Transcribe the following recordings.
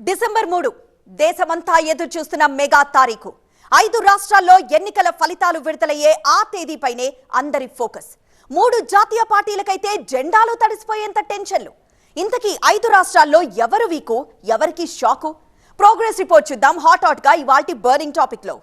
December 3 దేశమంతా ఎదురు చూస్తున్న మెగా తారీఖు 5 రాష్ట్రాల్లో ఎన్నికల ఫలితాలు విడుదలయ్యే ఆ తేదీపైనే అందరి ఫోకస్. 3 జాతీయ పార్టీలకైతే జెండాలు తడిసిపోయేంత టెన్షన్లు. ఇంతకీ 5 రాష్ట్రాల్లో ఎవరు వీకు, ఎవరికి షాకు? ప్రోగ్రెస్ రిపోర్ట్ చూద్దాం హాట్ గా ఇవాల్టి బర్నింగ్ టాపిక్ లో.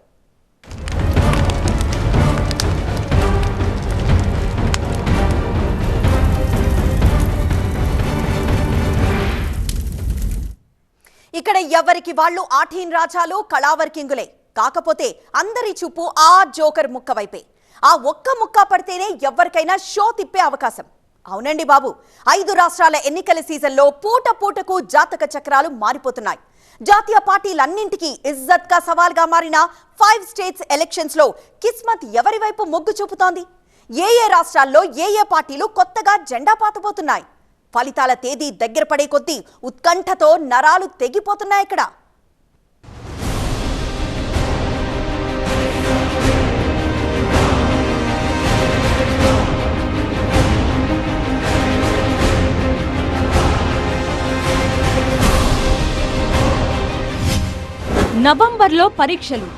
ఇక్కడ ఎవరికి వాళ్ళు ఆఠీన్ రాజాలు, కళావర్కింగులే. కాకపోతే అందరి చూపు ఆ జోకర్ ముక్క వైపే. ఆ ఒక్క ముక్క పడితేనే ఎవరికైనా షో తిప్పే అవకాశం. అవునండి బాబు, 5 రాష్ట్రాల ఎన్నికల సీజన్లో పూట పూటకు జాతక చక్రాలు మారిపోతున్నాయి. జాతీయ పార్టీలన్నింటికీ ఇజ్జత్ కా సవాల్గా మారిన 5 స్టేట్స్ ఎలక్షన్స్ లో కిస్మత్ ఎవరి వైపు మొగ్గు చూపుతోంది? ఏ రాష్ట్రాల్లో ఏ పార్టీలు కొత్తగా జెండా పాతబోతున్నాయి? ఫలితాల తేదీ దగ్గర పడే కొద్దీ ఉత్కంఠతో నరాలు తెగిపోతున్నాయి. ఇక్కడ నవంబర్లో పరీక్షలు,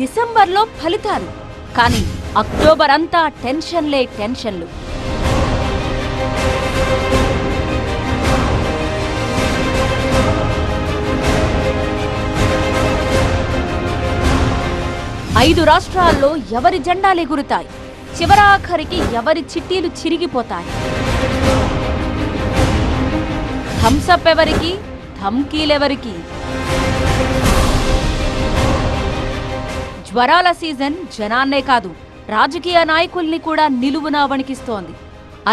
డిసెంబర్లో ఫలితాలు, కానీ అక్టోబర్ అంతా టెన్షన్లే టెన్షన్లు. ఐదు రాష్ట్రాల్లో ఎవరి జెండాలెగురుతాయి? చివరాఖరికి ఎవరి చిట్టీలు చిరిగిపోతాయి? థమ్సప్ ఎవరికి, ధమ్కీలెవరికి? జ్వరాల సీజన్ జనాన్నే కాదు, రాజకీయ నాయకుల్ని కూడా నిలువునా వణికిస్తోంది.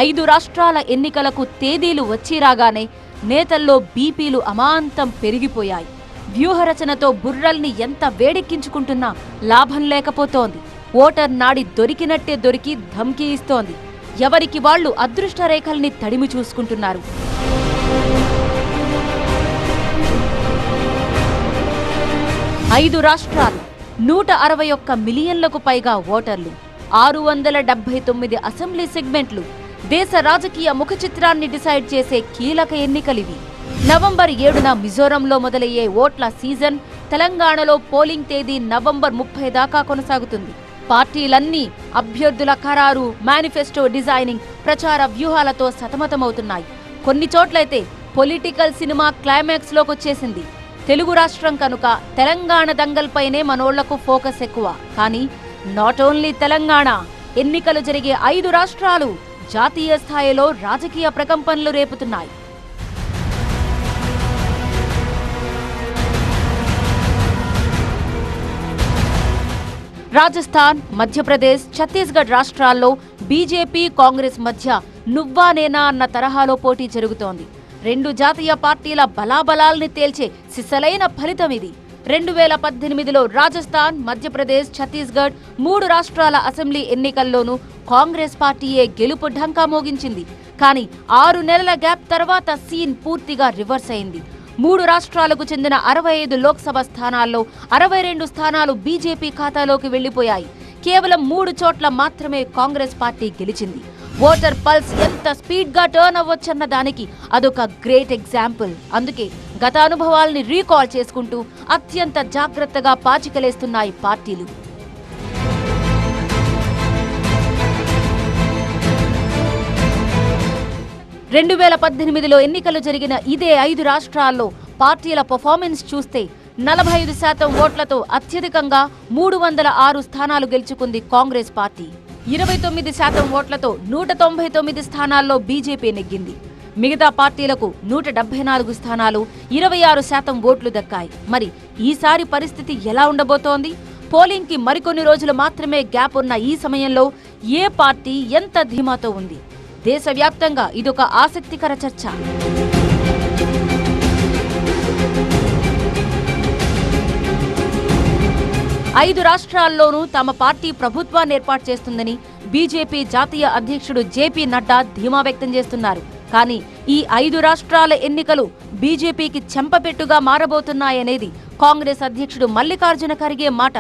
5 రాష్ట్రాల ఎన్నికలకు తేదీలు వచ్చి రాగానే నేతల్లో బీపీలు అమాంతం పెరిగిపోయాయి. వ్యూహరచనతో బుర్రల్ని ఎంత వేడెక్కించుకుంటున్నా లాభం లేకపోతోంది. ఓటర్ నాడి దొరికినట్టే దొరికి ధమ్కీ ఇస్తోంది. ఎవరికి వాళ్లు అదృష్ట రేఖల్ని తడిమి చూసుకుంటున్నారు. ఐదు రాష్ట్రాలు, 161 మిలియన్లకు పైగా ఓటర్లు, 679 అసెంబ్లీ సెగ్మెంట్లు, దేశ రాజకీయ ముఖ చిత్రాన్ని డిసైడ్ చేసే కీలక ఎన్నికలివి. నవంబర్ 7న మిజోరంలో మొదలయ్యే ఓట్ల సీజన్, తెలంగాణలో పోలింగ్ తేదీ నవంబర్ 30 దాకా కొనసాగుతుంది. పార్టీలన్నీ అభ్యర్థుల ఖరారు, మేనిఫెస్టో డిజైనింగ్, ప్రచార వ్యూహాలతో సతమతమవుతున్నాయి. కొన్ని చోట్లయితే పొలిటికల్ సినిమా క్లైమాక్స్ లోకొచ్చేసింది. తెలుగు రాష్ట్రం కనుక తెలంగాణ దంగల్పైనే మనోళ్లకు ఫోకస్ ఎక్కువ. కానీ నాట్ ఓన్లీ తెలంగాణ, ఎన్నికలు జరిగే 5 రాష్ట్రాలు జాతీయ స్థాయిలో రాజకీయ ప్రకంపనలు రేపుతున్నాయి. రాజస్థాన్, మధ్యప్రదేశ్, ఛత్తీస్గఢ్ రాష్ట్రాల్లో బీజేపీ, కాంగ్రెస్ మధ్య నువ్వా నేనా అన్న తరహాలో పోటీ జరుగుతోంది. 2 జాతీయ పార్టీల బలాబలాల్ని తేల్చే సిసలైన ఫలితం ఇది. 2018లో రాజస్థాన్, మధ్యప్రదేశ్, ఛత్తీస్గఢ్ 3 రాష్ట్రాల అసెంబ్లీ ఎన్నికల్లోనూ కాంగ్రెస్ పార్టీయే గెలుపు ఢంకా మోగించింది. కానీ 6 నెలల గ్యాప్ తర్వాత సీన్ పూర్తిగా రివర్స్ అయింది. 3 రాష్ట్రాలకు చెందిన 65 లోక్సభ స్థానాల్లో 62 స్థానాలు బీజేపీ ఖాతాలోకి వెళ్లిపోయాయి. కేవలం 3 చోట్ల మాత్రమే కాంగ్రెస్ పార్టీ గెలిచింది. ఓటర్ పల్స్ ఎంత స్పీడ్ గా టర్న్ అవ్వొచ్చన్న దానికి అదొక గ్రేట్ ఎగ్జాంపుల్. అందుకే గత అనుభవాల్ని రీకాల్ చేసుకుంటూ అత్యంత జాగ్రత్తగా పాచికలేస్తున్నాయి పార్టీలు. 2018లో ఎన్నికలు జరిగిన ఇదే 5 రాష్ట్రాల్లో పార్టీల పర్ఫార్మెన్స్ చూస్తే 45% ఓట్లతో అత్యధికంగా 306 స్థానాలు గెలుచుకుంది కాంగ్రెస్ పార్టీ. 29% ఓట్లతో 199 స్థానాల్లో బీజేపీ నెగ్గింది. మిగతా పార్టీలకు 174 స్థానాలు, 26% ఓట్లు దక్కాయి. మరి ఈసారి పరిస్థితి ఎలా ఉండబోతోంది? పోలింగ్ కి మరికొన్ని రోజులు మాత్రమే గ్యాప్ ఉన్న ఈ సమయంలో ఏ పార్టీ ఎంత ధీమాతో ఉంది? దేశవ్యాప్తంగా ఇదొక ఆసక్తికర చర్చ. ఐదు రాష్ట్రాల్లోనూ తమ పార్టీ ప్రభుత్వాన్ని ఏర్పాటు చేస్తుందని బీజేపీ జాతీయ అధ్యక్షుడు జేపీ నడ్డా ధీమా వ్యక్తం చేస్తున్నారు. కానీ ఈ 5 రాష్ట్రాల ఎన్నికలు బీజేపీకి చెంపపెట్టుగా మారబోతున్నాయనేది కాంగ్రెస్ అధ్యక్షుడు మల్లికార్జున ఖర్గే మాట.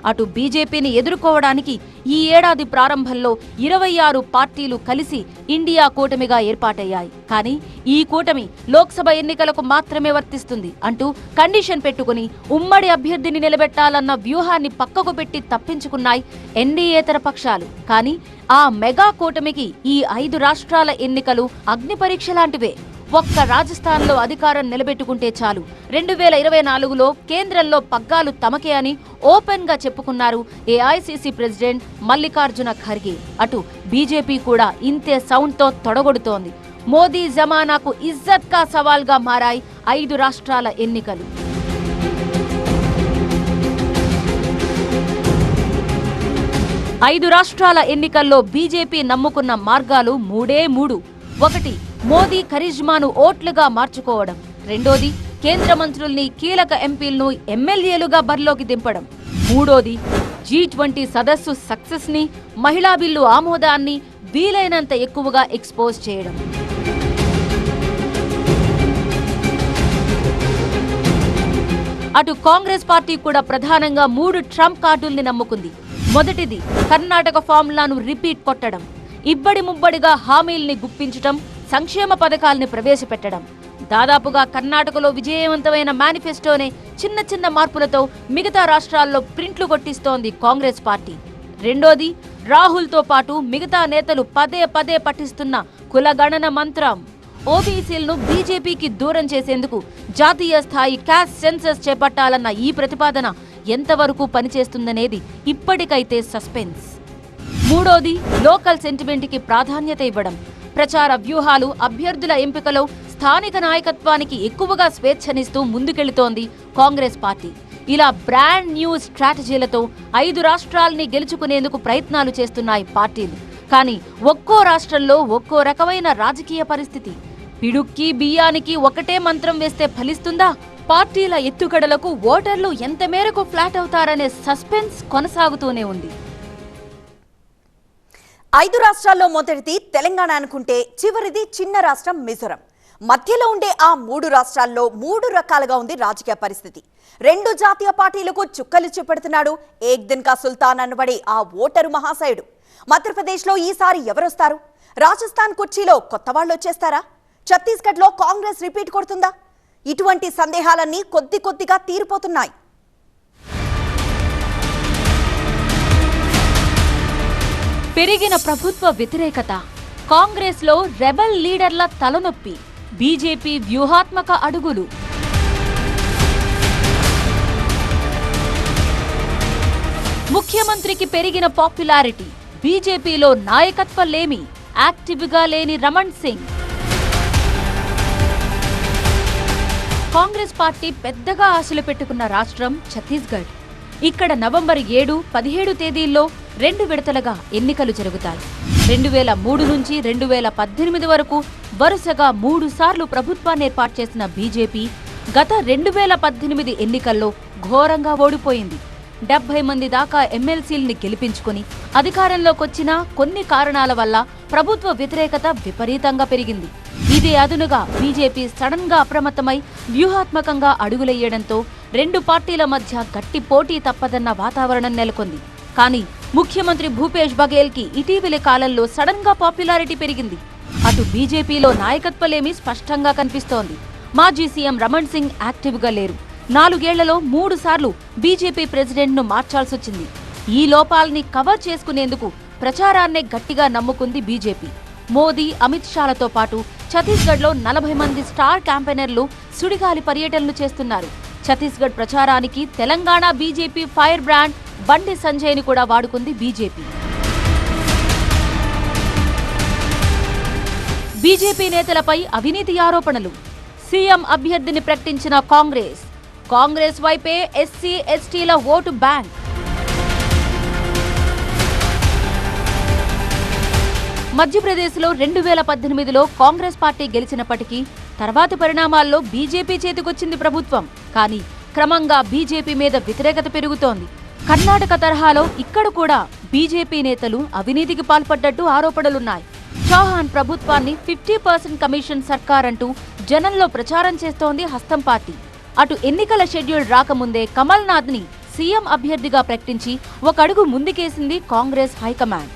అటు బీజేపీని ఎదుర్కోవడానికి ఈ ఏడాది ప్రారంభంలో 26 పార్టీలు కలిసి ఇండియా కూటమిగా ఏర్పాటయ్యాయి. కానీ ఈ కూటమి లోక్సభ ఎన్నికలకు మాత్రమే వర్తిస్తుంది అంటూ కండిషన్ పెట్టుకుని ఉమ్మడి అభ్యర్థిని నిలబెట్టాలన్న వ్యూహాన్ని పక్కకు పెట్టి తప్పించుకున్నాయి ఎన్డీయేతర పక్షాలు. కానీ ఆ మెగా కూటమికి ఈ 5 రాష్ట్రాల ఎన్నికలు అగ్ని పరీక్ష లాంటివే. ఒక్క రాజస్థాన్లో అధికారం నిలబెట్టుకుంటే చాలు, 2024లో కేంద్రంలో పగ్గాలు తమకే అని ఓపెన్ గా చెప్పుకున్నారు ఏఐసీసీ ప్రెసిడెంట్ మల్లికార్జున ఖర్గే. అటు బీజేపీ కూడా ఇంతే సౌండ్ తో తొడగొడుతోంది. మోదీ జమానాకు ఇజ్జత్ కా సవాల్ గా మారాయి 5 రాష్ట్రాల ఎన్నికలు. ఐదు రాష్ట్రాల ఎన్నికల్లో బీజేపీ నమ్ముకున్న మార్గాలు మూడే మూడు. ఒకటి, మోదీ కరిజ్మాను ఓట్లుగా మార్చుకోవడం. రెండోది, కేంద్ర మంత్రుల్ని, కీలక ఎంపీలను ఎమ్మెల్యేలుగా బరిలోకి దింపడం. మూడోది, G20 సదస్సు సక్సెస్ ని, మహిళా బిల్లు ఆమోదాన్ని వీలైనంత ఎక్కువగా ఎక్స్పోజ్ చేయడం. అటు కాంగ్రెస్ పార్టీ కూడా ప్రధానంగా 3 ట్రంప్ కార్డుల్ని నమ్ముకుంది. మొదటిది, కర్ణాటక ఫార్ములాను రిపీట్ కొట్టడం. ఇబ్బడి ముబ్బడిగా హామీల్ని గుప్పించటం, సంక్షేమ పథకాల్ని ప్రవేశపెట్టడం. దాదాపుగా కర్ణాటకలో విజయవంతమైన మేనిఫెస్టోనే చిన్న చిన్న మార్పులతో మిగతా రాష్ట్రాల్లో ప్రింట్లు కొట్టిస్తోంది కాంగ్రెస్ పార్టీ. రెండోది, రాహుల్తో పాటు మిగతా నేతలు పదే పదే పఠిస్తున్న కులగణన మంత్రం. ఓబీసీలను బీజేపీకి దూరం చేసేందుకు జాతీయ స్థాయి క్యాస్ట్ సెన్సస్ చేపట్టాలన్న ఈ ప్రతిపాదన ఎంతవరకు పనిచేస్తుందనేది ఇప్పటికైతే సస్పెన్స్. మూడోది, లోకల్ సెంటిమెంట్ కి ప్రాధాన్యత ఇవ్వడం. ప్రచార వ్యూహాలు, అభ్యర్థుల ఎంపికలో స్థానిక నాయకత్వానికి ఎక్కువగా స్వేచ్ఛనిస్తూ ముందుకెళుతోంది కాంగ్రెస్ పార్టీ. ఇలా బ్రాండ్ న్యూ స్ట్రాటజీలతో 5 రాష్ట్రాల్ని గెలుచుకునేందుకు ప్రయత్నాలు చేస్తున్నాయి పార్టీలు. కానీ ఒక్కో రాష్ట్రంలో ఒక్కో రకమైన రాజకీయ పరిస్థితి. పిడుక్కి బియ్యానికి ఒకటే మంత్రం వేస్తే ఫలిస్తుందా? పార్టీల ఎత్తుగడలకు ఓటర్లు ఎంత మేరకు ఫ్లాట్ అవుతారనే సస్పెన్స్ కొనసాగుతూనే ఉంది. 5 రాష్ట్రాల్లో మొదటిది తెలంగాణ అనుకుంటే చివరిది చిన్న రాష్ట్రం మిజోరం. మధ్యలో ఉండే ఆ 3 రాష్ట్రాల్లో 3 రకాలుగా ఉంది రాజకీయ పరిస్థితి. 2 జాతీయ పార్టీలకు చుక్కలు చూపెడుతున్నాడు ఏక్ దిన్ కా సుల్తాన్ అనబడే ఆ ఓటరు మహాశయుడు. మధ్యప్రదేశ్లో ఈసారి ఎవరొస్తారు? రాజస్థాన్ కుర్చీలో కొత్త వాళ్ళు వచ్చేస్తారా? ఛత్తీస్గఢ్లో కాంగ్రెస్ రిపీట్ కొడుతుందా? ఇటువంటి సందేహాలన్నీ కొద్ది కొద్దిగా తీరిపోతున్నాయి. పెరిగిన ప్రభుత్వ వ్యతిరేకత, కాంగ్రెస్లో రెబల్ లీడర్ల తలనొప్పి, బీజేపీ వ్యూహాత్మక అడుగులు. ముఖ్యమంత్రికి పెరిగిన పాపులారిటీ, బీజేపీలో నాయకత్వ లేమి, యాక్టివ్గా లేని రమణ్ సింగ్. కాంగ్రెస్ పార్టీ పెద్దగా ఆశలు పెట్టుకున్న రాష్ట్రం ఛత్తీస్గఢ్. ఇక్కడ నవంబర్ 7, 17 తేదీల్లో 2 విడతలుగా ఎన్నికలు జరుగుతాయి. 2003 నుంచి 2018 వరకు వరుసగా 3 సార్లు ప్రభుత్వాన్ని ఏర్పాటు చేసిన బీజేపీ గత 2018 ఎన్నికల్లో ఘోరంగా ఓడిపోయింది. 70 మంది దాకా ఎమ్మెల్సీల్ని గెలిపించుకుని అధికారంలోకొచ్చినా కొన్ని కారణాల వల్ల ప్రభుత్వ వ్యతిరేకత విపరీతంగా పెరిగింది. ఇదే అదునుగా బీజేపీ సడన్ గా అప్రమత్తమై వ్యూహాత్మకంగా అడుగులెయ్యడంతో 2 పార్టీల మధ్య గట్టి పోటీ తప్పదన్న వాతావరణం నెలకొంది. కానీ ముఖ్యమంత్రి భూపేష్ బఘేల్ కి ఇటీవలి కాలంలో సడన్ గా పాపులారిటీ పెరిగింది. అటు బీజేపీలో నాయకత్వలేమి స్పష్టంగా కనిపిస్తోంది. మాజీ సీఎం రమణ్ సింగ్ యాక్టివ్ గా లేరు. 4 ఏళ్లలో 3 సార్లు బీజేపీ ప్రెసిడెంట్ ను మార్చాల్సొచ్చింది. ఈ లోపాల్ని కవర్ చేసుకునేందుకు ప్రచారాన్నే గట్టిగా నమ్ముకుంది బీజేపీ. మోదీ, అమిత్ షాలతో పాటు ఛత్తీస్గఢ్లో 40 మంది స్టార్ క్యాంపెయినర్లు సుడిగాలి పర్యటనలు చేస్తున్నారు. ఛత్తీస్గఢ్ ప్రచారానికి తెలంగాణ బీజేపీ ఫైర్ బ్రాండ్ బండి సంజయ్ని కూడా వాడుకుంది బీజేపీ. బీజేపీ నేతలపై అవినీతి ఆరోపణలు. సీఎం అభ్యర్థిని ప్రకటించిన కాంగ్రెస్ వైపే ఎస్సీ, ఎస్టీల ఓటు బ్యాంక్. మధ్యప్రదేశ్లో 2018లో కాంగ్రెస్ పార్టీ గెలిచినప్పటికీ తర్వాతి పరిణామాల్లో బీజేపీ చేతికొచ్చింది ప్రభుత్వం. కానీ క్రమంగా బీజేపీ మీద వ్యతిరేకత పెరుగుతోంది. కర్ణాటక తరహాలో ఇక్కడ కూడా బీజేపీ నేతలు అవినీతికి పాల్పడ్డట్టు ఆరోపణలున్నాయి. చౌహాన్ ప్రభుత్వాన్ని 50% కమిషన్ సర్కార్ అంటూ జనంలో ప్రచారం చేస్తోంది హస్తం పార్టీ. అటు ఎన్నికల షెడ్యూల్ రాకముందే కమల్నాథ్ ని సీఎం అభ్యర్థిగా ప్రకటించి ఒక అడుగు ముందుకేసింది కాంగ్రెస్ హైకమాండ్.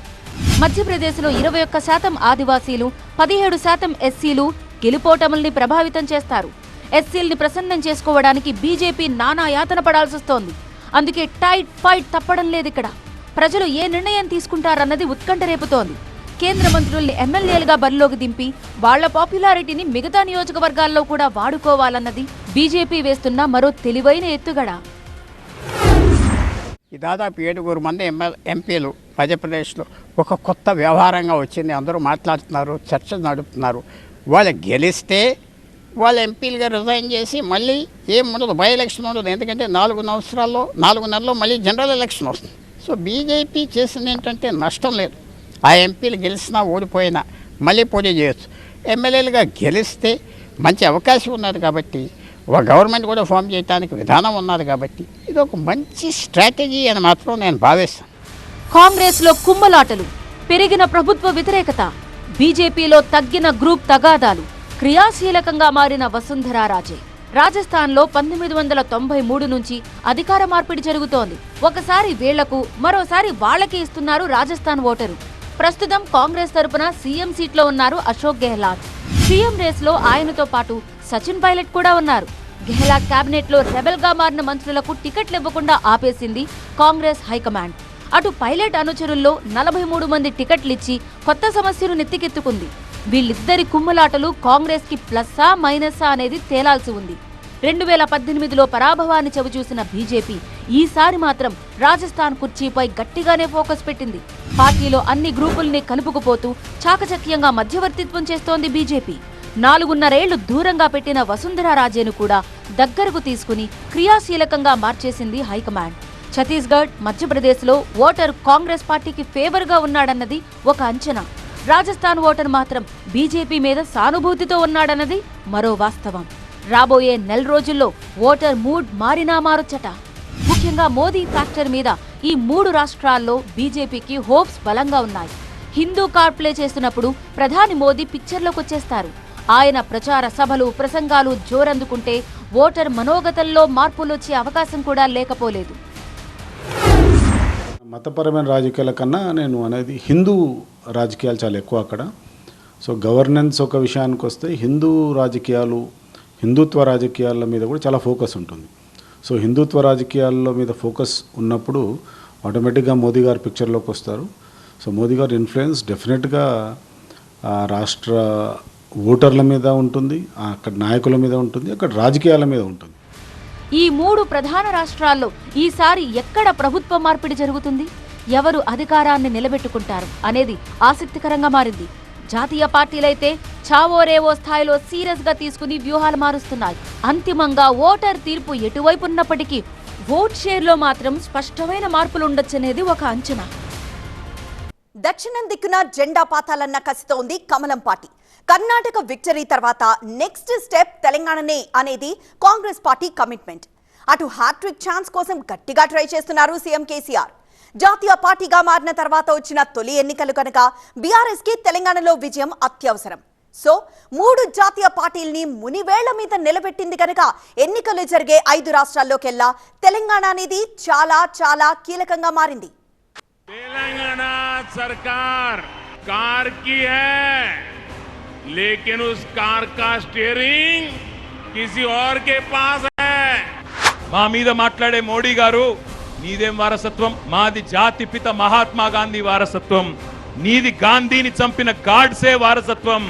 మధ్యప్రదేశ్లో 21% ఆదివాసీలు, 17% ఎస్సీలు గెలుపోటముల్ని ప్రభావితం చేస్తారు. ఎస్సీల్ని ప్రసన్నం చేసుకోవడానికి బీజేపీ నానా యాతన పడాల్సొస్తోంది. అందుకే టైట్ ఫైట్ తప్పడం లేదిక్కడ. ప్రజలు ఏ నిర్ణయం తీసుకుంటారన్నది ఉత్కంఠ రేపుతోంది. కేంద్ర మంత్రుల్ని ఎమ్మెల్యేలుగా బరిలోకి దింపి వాళ్ల పాపులారిటీని మిగతా నియోజకవర్గాల్లో కూడా వాడుకోవాలన్నది బీజేపీ వేస్తున్న మరో తెలివైన ఎత్తుగడ. ఈ దాదాపు 7 మంది ఎంపీలు మధ్యప్రదేశ్లో ఒక కొత్త వ్యవహారంగా వచ్చింది. అందరూ మాట్లాడుతున్నారు, చర్చ నడుపుతున్నారు. వాళ్ళు గెలిస్తే వాళ్ళ ఎంపీలుగా రిజైన్ చేసి మళ్ళీ ఏం ఉండదు, బై ఎలక్షన్ ఉండదు. ఎందుకంటే 4 నెలల్లో మళ్ళీ జనరల్ ఎలక్షన్ వస్తుంది. సో బీజేపీ చేసింది ఏంటంటే నష్టం లేదు. ఆ ఎంపీలు గెలిచినా ఓడిపోయినా మళ్ళీ పోటీ చేయొచ్చు. ఎమ్మెల్యేలుగా గెలిస్తే మంచి అవకాశం ఉన్నది కాబట్టి, ఒక గవర్నమెంట్ కూడా ఫామ్ చేయడానికి విధానం ఉన్నది కాబట్టి ఇది ఒక మంచి స్ట్రాటజీ అని మాత్రం నేను భావిస్తాను. కాంగ్రెస్లో కుమ్మలాటలు, పెరిగిన ప్రభుత్వ వ్యతిరేకత, బీజేపీలో తగ్గిన గ్రూప్ తగాదాలు, క్రియాశీలకంగా మారిన వసుంధరా రాజే. రాజస్థాన్లో 1993 నుంచి అధికార మార్పిడి జరుగుతోంది. ఒకసారి వీళ్లకు, మరోసారి వాళ్లకి ఇస్తున్నారు రాజస్థాన్ ఓటరు. ప్రస్తుతం కాంగ్రెస్ తరపున సీఎం సీట్లో ఉన్నారు అశోక్ గెహ్లాట్. సీఎం రేస్లో ఆయనతో పాటు సచిన్ పైలట్ కూడా ఉన్నారు. గెహ్లాట్ కేబినెట్ లో రెబెల్ గా మారిన మంత్రులకు టికెట్లు ఇవ్వకుండా ఆపేసింది కాంగ్రెస్ హైకమాండ్. అటు పైలట్ అనుచరుల్లో 43 మంది టికెట్లిచ్చి కొత్త సమస్యను నెత్తికెత్తుకుంది. వీళ్ళిద్దరి కుమ్ములాటలు కాంగ్రెస్ కి ప్లస్సా మైనస్సా అనేది తేలాల్సి ఉంది. 2018లో పరాభవాన్ని చవిచూసిన బీజేపీ ఈసారి మాత్రం రాజస్థాన్ కుర్చీపై గట్టిగానే ఫోకస్ పెట్టింది. పార్టీలో అన్ని గ్రూపుల్ని కలుపుకుపోతూ చాకచక్యంగా మధ్యవర్తిత్వం చేస్తోంది బీజేపీ. 4.5 ఏళ్లు దూరంగా పెట్టిన వసుంధరా రాజేను కూడా దగ్గరకు తీసుకుని క్రియాశీలకంగా మార్చేసింది హైకమాండ్. ఛత్తీస్గఢ్, మధ్యప్రదేశ్లో ఓటర్ కాంగ్రెస్ పార్టీకి ఫేవర్గా ఉన్నాడన్నది ఒక అంచనా. రాజస్థాన్ ఓటర్ మాత్రం బీజేపీ మీద సానుభూతితో ఉన్నాడన్నది మరో వాస్తవం. రాబోయే నెల రోజుల్లో ఓటర్ మూడ్ మారినా మారొచ్చట. ముఖ్యంగా మోదీ ఫ్యాక్టర్ మీద ఈ 3 రాష్ట్రాల్లో బీజేపీకి హోప్స్ బలంగా ఉన్నాయి. హిందూ కార్డ్ ప్లే చేస్తున్నప్పుడు ప్రధాని మోదీ పిక్చర్లోకి వచ్చేస్తారు. ఆయన ప్రచార సభలు, ప్రసంగాలు జోరందుకుంటే ఓటర్ మనోగతంలో మార్పులొచ్చే అవకాశం కూడా లేకపోలేదు. మతపరమైన రాజకీయాల కన్నా నేను అనేది హిందూ రాజకీయాలు చాలా ఎక్కువ అక్కడ. సో గవర్నెన్స్ ఒక విషయానికి వస్తే హిందుత్వ రాజకీయాల మీద కూడా చాలా ఫోకస్ ఉంటుంది. సో హిందుత్వ రాజకీయాల మీద ఫోకస్ ఉన్నప్పుడు ఆటోమేటిక్గా మోదీ గారు పిక్చర్లోకి వస్తారు. సో మోదీ గారి ఇన్ఫ్లుయెన్స్ డెఫినెట్గా రాష్ట్ర ఓటర్ల మీద ఉంటుంది, అక్కడ నాయకుల మీద ఉంటుంది, అక్కడ రాజకీయాల మీద ఉంటుంది. ఈ 3 ప్రధాన రాష్ట్రాల్లో ఈసారి ఎక్కడ ప్రభుత్వ మార్పిడి జరుగుతుంది, ఎవరు అధికారాన్ని నిలబెట్టుకుంటారు అనేది ఆసక్తికరంగా మారింది. జాతీయ పార్టీలైతే చావోరేవో స్థాయిలో సీరియస్ గా తీసుకుని వ్యూహాలు మారుస్తున్నాయి. అంతిమంగా ఓటర్ తీర్పు ఎటువైపున్నప్పటికీ ఓట్ షేర్లో మాత్రం స్పష్టమైన మార్పులుండొచ్చనేది ఒక అంచనా. దక్షిణం దిక్కున జెండా పాతాలన్న కసితోంది కమలం పార్టీ. కర్ణాటక విక్టరీ తర్వాత నెక్స్ట్ స్టెప్ తెలంగాణనే అనేది కాంగ్రెస్ పార్టీ కమిట్మెంట్. అటు హ్యాట్రిక్ ఛాన్స్ కోసం గట్టిగా ట్రై చేస్తున్నారు సీఎం కేసీఆర్. జాతీయ పార్టీగా మారిన తర్వాత వచ్చిన తొలి ఎన్నికలు కనుక బీఆర్ఎస్ కి తెలంగాణలో విజయం అత్యవసరం. సో 3 జాతీయ పార్టీల్ని మునివేళ్ల మీద నిలబెట్టింది కనుక ఎన్నికలు జరిగే 5 రాష్ట్రాల్లోకెల్లా తెలంగాణ అనేది చాలా చాలా కీలకంగా మారింది. तेलंगाना सरकार कार की है, लेकिन उस कार का स्टीयरिंग किसी और के पास है. మా మీద మాట్లాడే మోడీ గారు, నీదేం వారసత్వం? మాది జాతిపిత మహాత్మా గాంధీ వారసత్వం. నీది గాంధీని చంపిన గాడ్సే వారసత్వం.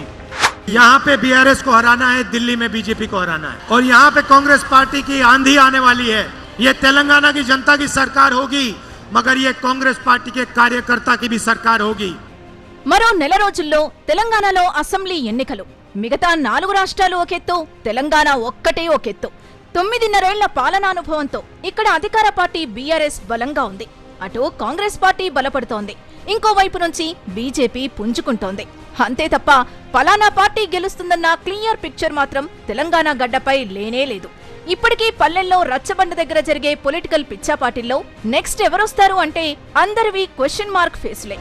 यहाँ पे बीआरएस को हराना है, दिल्ली में बीजेपी को हराना है, और यहाँ पे कांग्रेस पार्टी की आंधी आने वाली है. ये तेलंगाना की जनता की सरकार होगी, मगर ये कांग्रेस पार्टी के कार्यकर्ता की भी सरकार होगी. మరో నెల రోజుల్లో తెలంగాణలో అసెంబ్లీ ఎన్నికలు. మిగతా 4 రాష్ట్రాలు ఒకెత్తు, తెలంగాణ ఒక్కటే ఒకెత్తు. 9.5 ఏళ్ల పాలనానుభవంతో ఇక్కడ అధికార పార్టీ బీఆర్ఎస్ బలంగా ఉంది. అటు కాంగ్రెస్ పార్టీ బలపడుతోంది. ఇంకోవైపు నుంచి బీజేపీ పుంజుకుంటోంది. అంతే తప్ప పలానా పార్టీ గెలుస్తుందన్న క్లియర్ పిక్చర్ మాత్రం తెలంగాణ గడ్డపై లేనే లేదు. ఇప్పటికీ పల్లెల్లో రచ్చబండ దగ్గర జరిగే పొలిటికల్ పిచ్చాపాటిల్లో నెక్స్ట్ ఎవరొస్తారు అంటే అందరివి క్వశ్చన్ మార్క్ ఫేస్లే.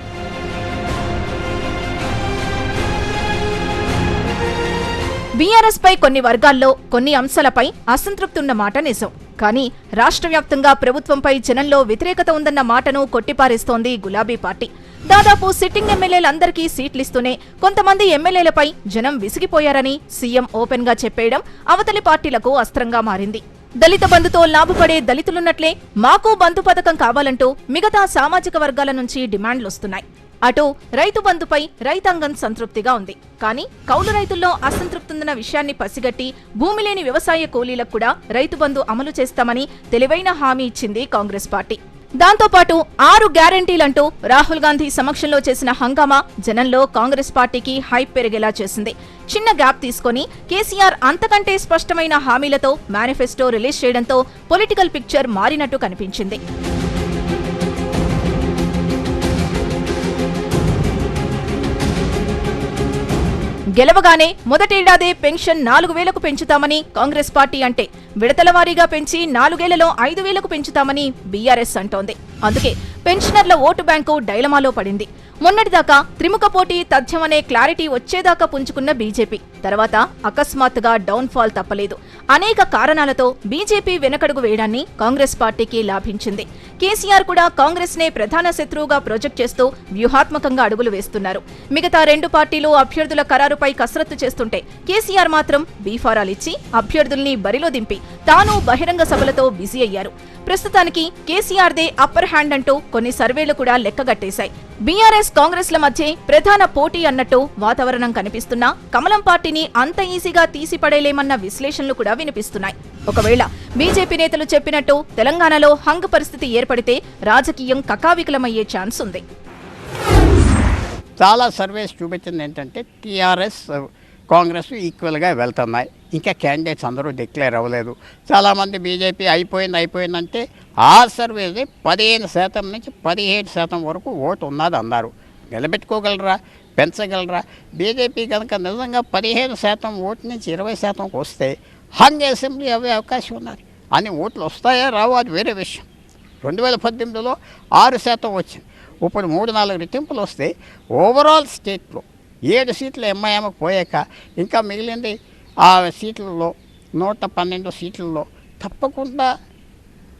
బీఆర్ఎస్ పై కొన్ని వర్గాల్లో కొన్ని అంశాలపై అసంతృప్తి ఉన్న మాట నిజం. కానీ రాష్ట్ర వ్యాప్తంగా ప్రభుత్వంపై జనంలో వ్యతిరేకత ఉందన్న మాటను కొట్టిపారేస్తోంది గులాబీ పార్టీ. దాదాపు సిట్టింగ్ ఎమ్మెల్యేలందరికీ సీట్లిస్తూనే కొంతమంది ఎమ్మెల్యేలపై జనం విసిగిపోయారని సీఎం ఓపెన్ గా చెప్పేయడం అవతలి పార్టీలకు అస్త్రంగా మారింది. దళిత బంధుతో లాభపడే దళితులున్నట్లే మాకు బంధు పథకం కావాలంటూ మిగతా సామాజిక వర్గాల నుంచి డిమాండ్లొస్తున్నాయి. అటు రైతు బంధుపై రైతాంగం సంతృప్తిగా ఉంది. కానీ కౌలు రైతుల్లో అసంతృప్తుందన్న విషయాన్ని పసిగట్టి భూమి లేని వ్యవసాయ కూలీలకు కూడా రైతు బంధు అమలు చేస్తామని తెలివైన హామీ ఇచ్చింది కాంగ్రెస్ పార్టీ. దాంతో పాటు 6 గ్యారెంటీలంటూ రాహుల్ గాంధీ సమక్షంలో చేసిన హంగామా జనంలో కాంగ్రెస్ పార్టీకి హైప్ పెరిగేలా చేసింది. చిన్న గ్యాప్ తీసుకొని కేసీఆర్ అంతకంటే స్పష్టమైన హామీలతో మేనిఫెస్టో రిలీజ్ చేయడంతో పొలిటికల్ పిక్చర్ మారినట్టు కనిపించింది. గెలవగానే మొదటేడాదే పెన్షన్ 4,000కు పెంచుతామని కాంగ్రెస్ పార్టీ అంటే, విడతల వారీగా పెంచి 4 ఏళ్లలో 5,000కు పెంచుతామని బీఆర్ఎస్ అంటోంది. అందుకే పెన్షనర్ల ఓటు బ్యాంకు డైలమాలో పడింది. మొన్నటిదాకా త్రిముఖ పోటీ తథ్యమనే క్లారిటీ వచ్చేదాకా పుంజుకున్న బీజేపీ తర్వాత అకస్మాత్తుగా డౌన్ ఫాల్ తప్పలేదు. అనేక కారణాలతో బీజేపీ వెనకడుగు వేయడాన్ని కాంగ్రెస్ పార్టీకి లాభించింది. కేసీఆర్ కూడా కాంగ్రెస్ నే ప్రధాన శత్రువుగా ప్రొజెక్ట్ చేస్తూ వ్యూహాత్మకంగా అడుగులు వేస్తున్నారు. మిగతా 2 పార్టీలు అభ్యర్థుల ఖరారుపై కసరత్తు చేస్తుంటే కేసీఆర్ మాత్రం బీఫారాలిచ్చి అభ్యర్థుల్ని బరిలో దింపి తాను బహిరంగ సభలతో బిజీ అయ్యారు. ప్రస్తుతానికి కేసీఆర్దే అప్పర్ హ్యాండ్ అంటూ కొన్ని సర్వేలు కూడా లెక్కగట్టేశాయి. బీఆర్ఎస్ కాంగ్రెస్ల మధ్య ప్రధాన పోటీ అన్నట్టు వాతావరణం కనిపిస్తున్నా కమలం పార్టీని అంత ఈజీగా తీసిపడేలేమన్న విశ్లేషణలు కూడా వినిపిస్తున్నాయి. ఒకవేళ బీజేపీ నేతలు చెప్పినట్టు తెలంగాణలో హంగ్ పరిస్థితి ఏర్పడితే రాజకీయం కకావికలమయ్యే ఛాన్స్ ఉంది. చాలా సర్వేస్ చూపించింది ఏంటంటే టీఆర్ఎస్ కాంగ్రెస్ ఈక్వల్గా వెళ్తున్నాయి. ఇంకా క్యాండిడేట్స్ అందరూ డిక్లేర్ అవ్వలేదు. చాలామంది బీజేపీ అయిపోయిందంటే ఆ సర్వేది 15% నుంచి 17% వరకు ఓటు ఉన్నది అన్నారు. నిలబెట్టుకోగలరా, పెంచగలరా? బీజేపీ కనుక నిజంగా 15% ఓటు నుంచి 20%కు వస్తే హంగ్ అసెంబ్లీ అవ్వే అవకాశం ఉన్నది. అన్ని ఓట్లు వస్తాయా రావో అది వేరే విషయం. 2018లో 6% వచ్చింది. ఇప్పుడు 3-4 రెట్టింపులు వస్తే ఓవరాల్ స్టేట్లో 7 సీట్లు ఎంఐఎంకు పోయాక ఇంకా మిగిలింది ఆ సీట్లలో 112 సీట్లలో తప్పకుండా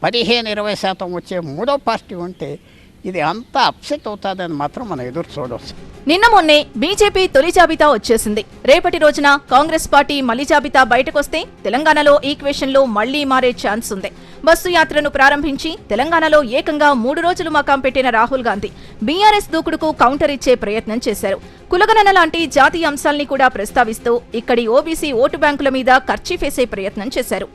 15-20% వచ్చే మూడో పార్టీ ఉంటే ఇది అంతా అప్సెట్ అవుతుందని మాత్రం మనం ఎదురు చూడవచ్చు. నిన్న మొన్నే బీజేపీ తొలి జాబితా వచ్చేసింది. రేపటి రోజున కాంగ్రెస్ పార్టీ మళ్లీ జాబితా బయటకొస్తే తెలంగాణలో ఈక్వేషన్లో మళ్లీ మారే ఛాన్స్ ఉంది. బస్సు యాత్రను ప్రారంభించి తెలంగాణలో ఏకంగా 3 రోజులు మకాం పెట్టిన రాహుల్ గాంధీ బీఆర్ఎస్ దూకుడుకు కౌంటర్ ఇచ్చే ప్రయత్నం చేశారు. కులగణన లాంటి జాతీయ అంశాల్ని కూడా ప్రస్తావిస్తూ ఇక్కడి ఓబీసీ ఓటు బ్యాంకుల మీద ఖర్చీఫేసే ప్రయత్నం చేశారు.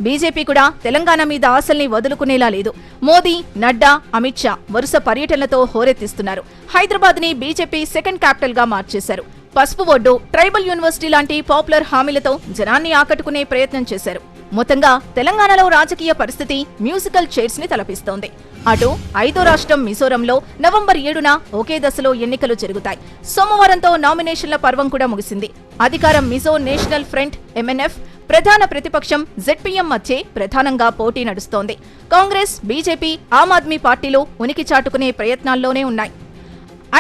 బీజేపీ కూడా తెలంగాణ మీద ఆశల్ని వదులుకునేలా లేదు. మోదీ, నడ్డా, అమిత్ షా వరుస పర్యటనలతో హోరెత్తిస్తున్నారు. హైదరాబాద్ ని బీజేపీ సెకండ్ క్యాపిటల్ గా మార్చేశారు. పసుపు బొడ్డు, ట్రైబల్ యూనివర్సిటీ లాంటి పాపులర్ హామీలతో జనాన్ని ఆకట్టుకునే ప్రయత్నం చేశారు. మొత్తంగా తెలంగాణలో రాజకీయ పరిస్థితి మ్యూజికల్ చైర్స్ ని తలపిస్తోంది. అటు 5వ రాష్ట్రం మిజోరంలో నవంబర్ 7న ఒకే దశలో ఎన్నికలు జరుగుతాయి. సోమవారంతో నామినేషన్ల పర్వం కూడా ముగిసింది. అధికారం మిజో నేషనల్ ఫ్రంట్ MNF, ప్రధాన ప్రతిపక్షం ZPM మధ్య ప్రధానంగా పోటీ నడుస్తోంది. కాంగ్రెస్, బీజేపీ, ఆమ్ ఆద్మీ పార్టీలు ఉనికి చాటుకునే ప్రయత్నాల్లోనే ఉన్నాయి.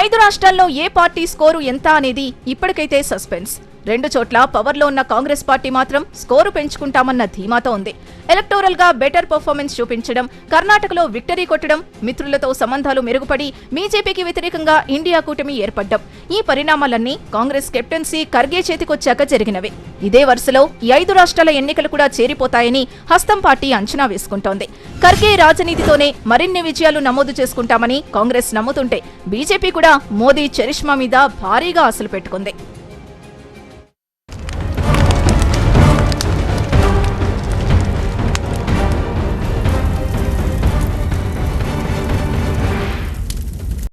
5 రాష్ట్రాల్లో ఏ పార్టీ స్కోరు ఎంత అనేది ఇప్పటికైతే సస్పెన్స్. 2 చోట్ల పవర్లో ఉన్న కాంగ్రెస్ పార్టీ మాత్రం స్కోరు పెంచుకుంటామన్న ధీమాతో ఉంది. ఎలక్టోరల్ గా బెటర్ పర్ఫార్మెన్స్ చూపించడం, కర్ణాటకలో విక్టరీ కొట్టడం, మిత్రులతో సంబంధాలు మెరుగుపడి బీజేపీకి వ్యతిరేకంగా ఇండియా కూటమి ఏర్పడ్డం, ఈ పరిణామాలన్నీ కాంగ్రెస్ కెప్టెన్సీ ఖర్గే చేతికొచ్చాక జరిగినవే. ఇదే వరుసలో ఈ 5 రాష్ట్రాల ఎన్నికలు కూడా చేరిపోతాయని హస్తం పార్టీ అంచనా వేసుకుంటోంది. ఖర్గే రాజనీతితోనే మరిన్ని విజయాలు నమోదు చేసుకుంటామని కాంగ్రెస్ నమ్ముతుంటే బీజేపీ కూడా మోదీ చరిష్మా మీద భారీగా ఆశలు పెట్టుకుంది.